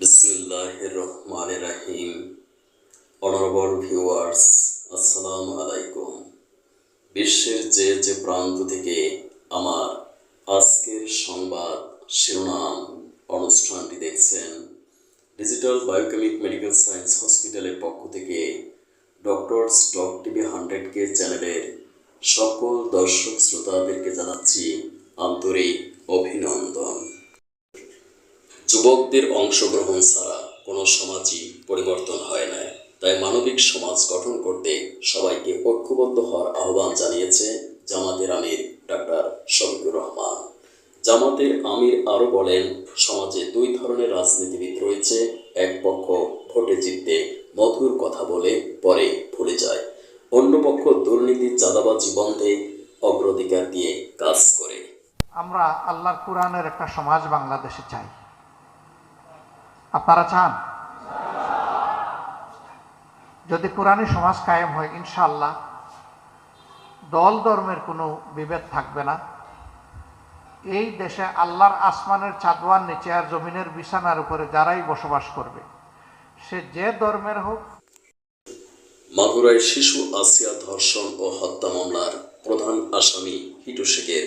বিসমিল্লাহির রহমানির রহিম। Honourable viewers, আসসালামু আলাইকুম। বিশ্বের যে প্রান্ত থেকে আমার আজকের সংবাদ শিরোনাম অনুষ্ঠানটি দেখছেন, ডিজিটাল বায়োকেমিক মেডিকেল সায়েন্স হসপিটালের পক্ষ থেকে ডক্টরস টক টিভি 100K চ্যানেলের সকল দর্শক শ্রোতাদেরকে জানাচ্ছি আন্তরিক অভিনন্দন। যুবকদের অংশগ্রহণ ছাড়া কোনো সমাজই পরিবর্তন হয় না। তাই মানবিক সমাজ গঠন করতে সবাইকে ঐক্যবদ্ধ হওয়ার আহ্বান জানিয়েছে জামাতের আমির ডাক্তার শফিকুর রহমান। জামাতের আমির আরও বলেন, সমাজে দুই ধরনের রাজনীতিবিদ রয়েছে। এক পক্ষ ভোটে জিততে মধুর কথা বলে পরে ভুলে যায়, অন্য পক্ষ দুর্নীতি চাঁদাবাজি বন্ধে অগ্রাধিকার দিয়ে কাজ করে। আমরা আল্লাহর কোরআনের একটা সমাজ বাংলাদেশে চাই। আপনারা চান? যদি কোরআনী সমাজ কায়েম হয়, ইনশাআল্লাহ দল ধর্মের কোনো বিভেদ থাকবে না। এই দেশে আল্লাহর আসমানের চাঁদওয়ার নিচে আর জমিনের বিছানার উপরে যারাই বসবাস করবে, সে যে ধর্মের হোক। মাগুরায় শিশু আসিয়া ধর্ষণ ও হত্যা মামলার প্রধান আসামি হিটু শেখের